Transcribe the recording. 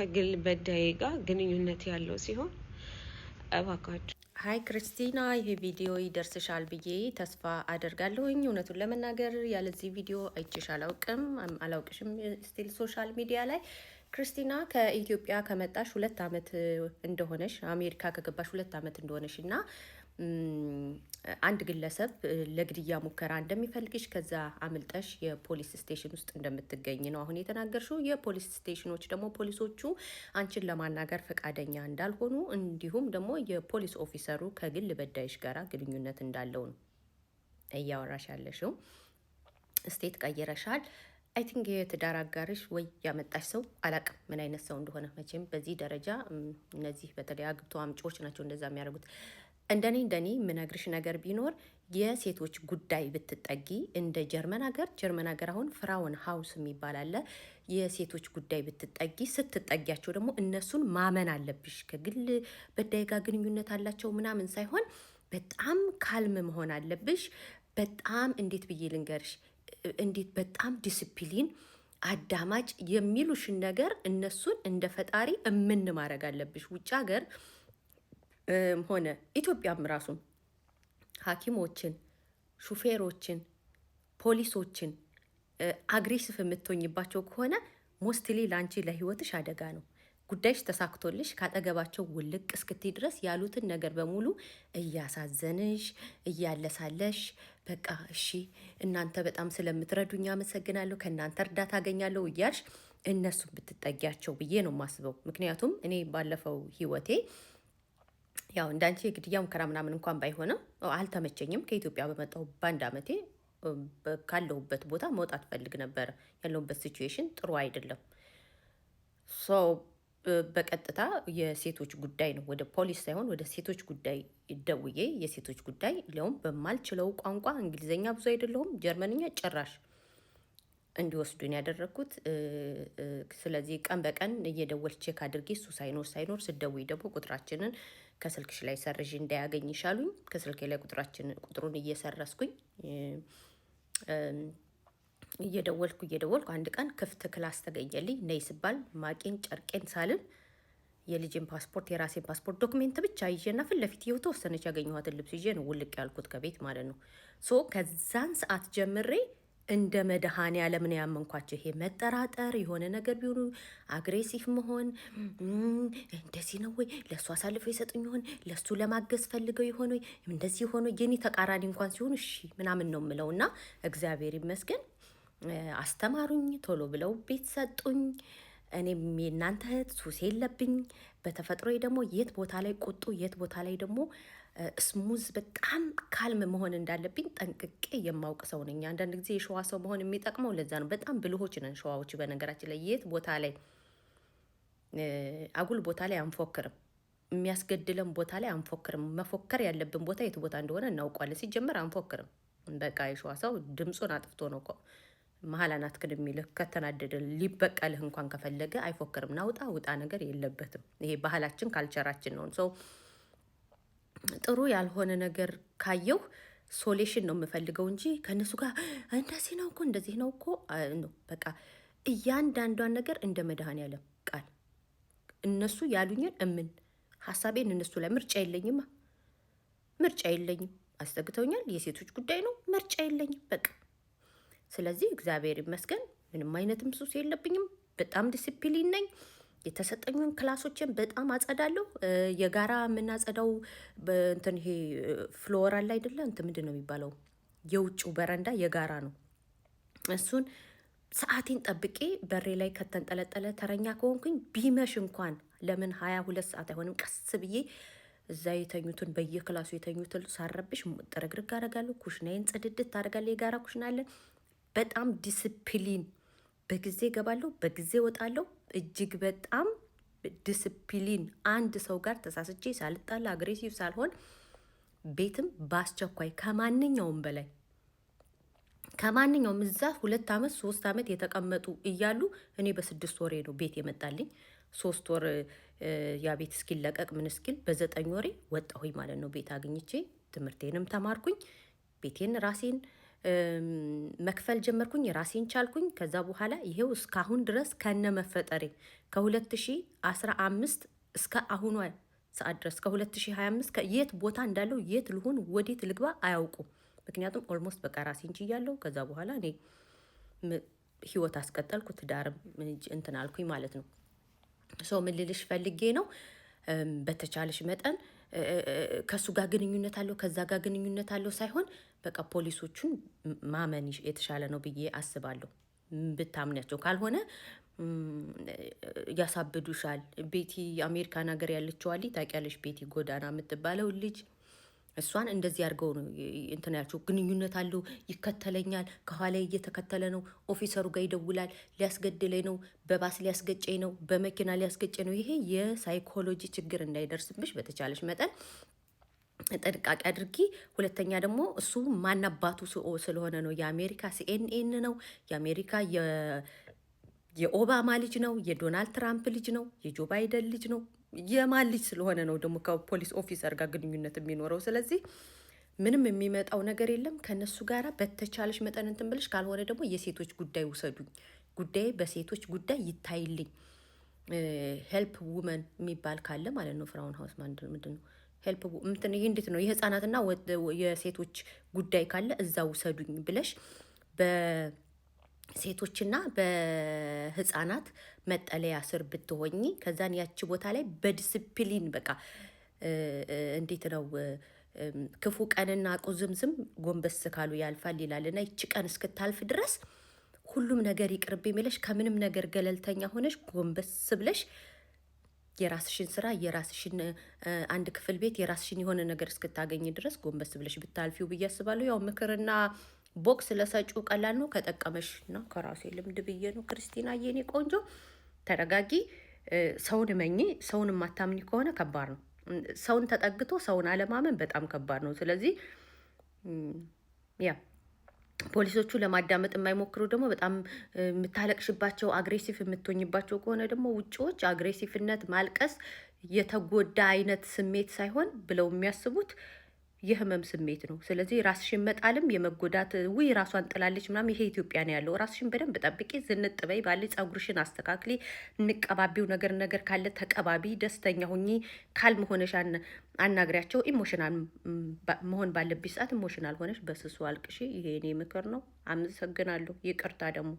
ከግል በዳይ ጋር ግንኙነት ያለው ሲሆን እባካችሁ ሀይ ክርስቲና፣ ይህ ቪዲዮ ይደርስሻል ብዬ ተስፋ አደርጋለሁኝ። እውነቱን ለመናገር ያለዚህ ቪዲዮ አይቼሽ አላውቅሽም። ስቲል ሶሻል ሚዲያ ላይ ክርስቲና ከኢትዮጵያ ከመጣሽ 2 ዓመት እንደሆነሽ፣ አሜሪካ ከገባሽ 2 ዓመት እንደሆነሽ እና አንድ ግለሰብ ለግድያ ሙከራ እንደሚፈልግሽ ከዛ አምልጠሽ የፖሊስ ስቴሽን ውስጥ እንደምትገኝ ነው አሁን የተናገርሽው። የፖሊስ ስቴሽኖች ደግሞ ፖሊሶቹ አንቺን ለማናገር ፈቃደኛ እንዳልሆኑ እንዲሁም ደግሞ የፖሊስ ኦፊሰሩ ከግል በዳይሽ ጋራ ግንኙነት እንዳለው ነው እያወራሽ ያለሽው። ስቴት ቀይረሻል። አይ ቲንክ የትዳር አጋርሽ ወይ ያመጣሽ ሰው አላቅም ምን አይነት ሰው እንደሆነ። መቼም በዚህ ደረጃ እነዚህ በተለይ አግብቶ አምጪዎች ናቸው እንደዛ የሚያደርጉት። እንደኔ የምነግርሽ ነገር ቢኖር የሴቶች ጉዳይ ብትጠጊ እንደ ጀርመን ሀገር አሁን ፍራውን ሀውስ የሚባል አለ። የሴቶች ጉዳይ ብትጠጊ፣ ስትጠጊያቸው ደግሞ እነሱን ማመን አለብሽ። ከግል በዳይ ጋር ግንኙነት አላቸው ምናምን ሳይሆን በጣም ካልም መሆን አለብሽ። በጣም እንዴት ብዬ ልንገርሽ፣ እንዴት በጣም ዲስፕሊን አዳማጭ የሚሉሽን ነገር እነሱን እንደ ፈጣሪ እምን ማድረግ አለብሽ። ውጭ ሀገር ሆነ ኢትዮጵያም ራሱን ሐኪሞችን፣ ሹፌሮችን፣ ፖሊሶችን አግሬሲቭ የምትሆኝባቸው ከሆነ ሞስትሊ ለአንቺ ለህይወትሽ አደጋ ነው። ጉዳይሽ ተሳክቶልሽ ካጠገባቸው ውልቅ እስክቲ ድረስ ያሉትን ነገር በሙሉ እያሳዘንሽ እያለሳለሽ በቃ እሺ እናንተ በጣም ስለምትረዱኝ አመሰግናለሁ፣ ከእናንተ እርዳታ አገኛለሁ እያልሽ እነሱን ብትጠጊያቸው ብዬ ነው የማስበው። ምክንያቱም እኔ ባለፈው ህይወቴ ያው እንዳንቺ የግድያ ሙከራ ምናምን እንኳን ባይሆንም አልተመቸኝም። ከኢትዮጵያ በመጣሁ በአንድ ዓመቴ ካለሁበት ቦታ መውጣት ፈልግ ነበረ። ያለሁበት ሲቹዌሽን ጥሩ አይደለም። በቀጥታ የሴቶች ጉዳይ ነው፣ ወደ ፖሊስ ሳይሆን ወደ ሴቶች ጉዳይ ደውዬ የሴቶች ጉዳይ ሊያውም በማልችለው ቋንቋ፣ እንግሊዝኛ ብዙ አይደለሁም፣ ጀርመንኛ ጭራሽ እንዲወስዱን ያደረግኩት። ስለዚህ ቀን በቀን እየደወል ቼክ አድርጌ እሱ ሳይኖር ስደውይ ደግሞ ቁጥራችንን ከስልክሽ ላይ ሰርዥ እንዳያገኝ ይሻሉኝ። ከስልኬ ላይ ቁጥሩን እየሰረስኩኝ እየደወልኩ አንድ ቀን ክፍት ክላስ ተገኘልኝ። ነይ ስባል ማቄን ጨርቄን ሳልን የልጅን ፓስፖርት የራሴን ፓስፖርት ዶክሜንት ብቻ ይዤና ፊት ለፊት የተወሰነች ያገኘኋትን ልብስ ይዤ ነው ውልቅ ያልኩት ከቤት ማለት ነው። ከዛን ሰዓት ጀምሬ እንደ መድኃኔዓለም ነው ያመንኳቸው። ይሄ መጠራጠር የሆነ ነገር ቢሆኑ አግሬሲቭ መሆን እንደዚህ ነው ወይ ለእሱ አሳልፈው የሰጡኝ ይሆን ለእሱ ለማገዝ ፈልገው የሆነ እንደዚህ ሆኖ የኔ ተቃራኒ እንኳን ሲሆኑ እሺ ምናምን ነው የምለው። እና እግዚአብሔር ይመስገን አስተማሩኝ፣ ቶሎ ብለው ቤት ሰጡኝ። እኔም የእናንተ እህት ሱስ የለብኝ። በተፈጥሮዬ ደግሞ የት ቦታ ላይ ቁጡ፣ የት ቦታ ላይ ደግሞ ስሙዝ በጣም ካልም መሆን እንዳለብኝ ጠንቅቄ የማውቅ ሰው ነኝ። አንዳንድ ጊዜ የሸዋ ሰው መሆን የሚጠቅመው ለዛ ነው። በጣም ብልሆች ነን ሸዋዎች። በነገራችን ላይ የት ቦታ ላይ አጉል ቦታ ላይ አንፎክርም፣ የሚያስገድለን ቦታ ላይ አንፎክርም። መፎከር ያለብን ቦታ የት ቦታ እንደሆነ እናውቋለን። ሲጀመር አንፎክርም። በቃ የሸዋ ሰው ድምፁን አጥፍቶ ነው እኮ መሀል አናትክን የሚልህ። ከተናደደ ሊበቀልህ እንኳን ከፈለገ አይፎክርም። ናውጣ ውጣ ነገር የለበትም። ይሄ ባህላችን ካልቸራችን ነው። ሰው ጥሩ ያልሆነ ነገር ካየው ሶሌሽን ነው የምፈልገው እንጂ ከእነሱ ጋር እንደዚህ ነው እኮ እንደዚህ ነው እኮ ነው። በቃ እያንዳንዷን ነገር እንደ መድኃኔዓለም ቃል እነሱ ያሉኝን ሀሳቤን እነሱ ላይ ምርጫ የለኝም። አስጠግተውኛል። የሴቶች ጉዳይ ነው። ምርጫ የለኝም በቃ። ስለዚህ እግዚአብሔር ይመስገን ምንም አይነትም ሱስ የለብኝም። በጣም ዲሲፕሊን ነኝ። የተሰጠኙን ክላሶችን በጣም አጸዳለሁ። የጋራ የምናጸዳው እንትን ይሄ ፍሎር አለ አይደለ? እንትን ምንድን ነው የሚባለው? የውጭው በረንዳ የጋራ ነው። እሱን ሰዓቴን ጠብቄ በሬ ላይ ከተንጠለጠለ ተረኛ ከሆንኩኝ ቢመሽ እንኳን ለምን 22 ሰዓት አይሆንም ቀስ ብዬ እዛ የተኙትን በየክላሱ የተኙትን ሳረብሽ ጥርግርግ አደርጋለሁ። ኩሽናዬን ጽድድት አደርጋለሁ። የጋራ ኩሽና አለን። በጣም ዲስፕሊን፣ በጊዜ እገባለሁ፣ በጊዜ እወጣለሁ። እጅግ በጣም ዲስፕሊን። አንድ ሰው ጋር ተሳስቼ ሳልጣላ አግሬሲቭ ሳልሆን ቤትም በአስቸኳይ ከማንኛውም በላይ ከማንኛውም እዛ 2 ዓመት 3 ዓመት የተቀመጡ እያሉ እኔ በ6 ወሬ ነው ቤት የመጣልኝ። 3 ወር ያ ቤት እስኪለቀቅ ምን እስኪል በ9 ወሬ ወጣሁኝ ማለት ነው። ቤት አግኝቼ ትምህርቴንም ተማርኩኝ። ቤቴን ራሴን መክፈል ጀመርኩኝ፣ ራሴን ቻልኩኝ። ከዛ በኋላ ይሄው እስካሁን ድረስ ከነ መፈጠሬ ከ2015 እስከ አሁኗ ሰዓት ድረስ ከ2025 የት ቦታ እንዳለው የት ልሆን ወዴት ልግባ አያውቁም። ምክንያቱም ኦልሞስት በቃ ራሴን ችያለሁ። ከዛ በኋላ እኔ ህይወት አስቀጠልኩ፣ ትዳርም እንትን አልኩኝ ማለት ነው። ሰው ምን ልልሽ ፈልጌ ነው፣ በተቻለሽ መጠን ከሱ ጋር ግንኙነት አለው ከዛ ጋር ግንኙነት አለው ሳይሆን በቃ ፖሊሶቹን ማመን የተሻለ ነው ብዬ አስባለሁ። ብታምናቸው ካልሆነ ያሳብዱሻል። ቤቲ አሜሪካን ሀገር ያለችው አሊ ታውቂያለሽ፣ ቤቲ ጎዳና የምትባለው ልጅ እሷን እንደዚህ አድርገው ነው እንትን ያልችው። ግንኙነት አለው፣ ይከተለኛል፣ ከኋላ እየተከተለ ነው፣ ኦፊሰሩ ጋር ይደውላል፣ ሊያስገድለኝ ነው፣ በባስ ሊያስገጨኝ ነው፣ በመኪና ሊያስገጨኝ ነው። ይሄ የሳይኮሎጂ ችግር እንዳይደርስብሽ በተቻለሽ መጠን ጥንቃቄ አድርጊ። ሁለተኛ ደግሞ እሱ ማናባቱ ስለሆነ ነው። የአሜሪካ ሲኤንኤን ነው፣ የአሜሪካ የኦባማ ልጅ ነው፣ የዶናልድ ትራምፕ ልጅ ነው፣ የጆ ባይደን ልጅ ነው። የማን ልጅ ስለሆነ ነው ደግሞ ከፖሊስ ኦፊሰር ጋር ግንኙነት የሚኖረው? ስለዚህ ምንም የሚመጣው ነገር የለም ከነሱ ጋራ በተቻለሽ መጠን እንትን ብለሽ፣ ካልሆነ ደግሞ የሴቶች ጉዳይ ውሰዱኝ፣ ጉዳይ በሴቶች ጉዳይ ይታይልኝ። ሄልፕ ውመን የሚባል ካለ ማለት ነው። ፍራውን ሀውስ ምንድን ነው ሄልፕ እንትን ይሄ እንዴት ነው? የህፃናትና የሴቶች ጉዳይ ካለ እዛ ውሰዱኝ ብለሽ ሴቶችና በህፃናት መጠለያ ስር ብትሆኚ ከዛን ያቺ ቦታ ላይ በዲስፕሊን በቃ እንዴት ነው ክፉ ቀንና ቁዝምዝም ጎንበስ ካሉ ያልፋል ይላልና ይቺ ቀን እስክታልፍ ድረስ ሁሉም ነገር ይቅርብ የሚለሽ ከምንም ነገር ገለልተኛ ሆነሽ ጎንበስ ብለሽ የራስሽን ስራ የራስሽን አንድ ክፍል ቤት የራስሽን የሆነ ነገር እስክታገኝ ድረስ ጎንበስ ብለሽ ብታልፊው ብዬ አስባለሁ። ያው ምክርና ቦክስ ለሰጪው ቀላል ነው፣ ከጠቀመሽ ነው። ከራሴ ልምድ ብዬ ነው። ክርስቲና የኔ ቆንጆ ተረጋጊ። ሰውን እመኚ። ሰውን የማታምኒ ከሆነ ከባድ ነው። ሰውን ተጠግቶ ሰውን አለማመን በጣም ከባድ ነው። ስለዚህ ያ ፖሊሶቹ ለማዳመጥ የማይሞክሩ ደግሞ በጣም የምታለቅሽባቸው አግሬሲቭ የምትሆኝባቸው ከሆነ ደግሞ ውጭዎች አግሬሲቭነት ማልቀስ የተጎዳ አይነት ስሜት ሳይሆን ብለው የሚያስቡት የህመም ስሜት ነው። ስለዚህ ራስሽን መጣልም የመጎዳት ውይ ራሷን ጥላለች ምናምን ይሄ ኢትዮጵያ ነው ያለው። ራስሽን በደንብ ጠብቂ፣ ዝንጥ በይ፣ ባለ ጸጉርሽን አስተካክሊ፣ እንቀባቢው ነገር ካለ ተቀባቢ፣ ደስተኛ ሁኚ፣ ካልም ሆነሽ አናግሪያቸው። ኢሞሽናል መሆን ባለብሽ ሰዓት ኢሞሽናል ሆነሽ በስሱ አልቅሺ። ይሄ እኔ ምክር ነው። አመሰግናለሁ። ይቅርታ ደግሞ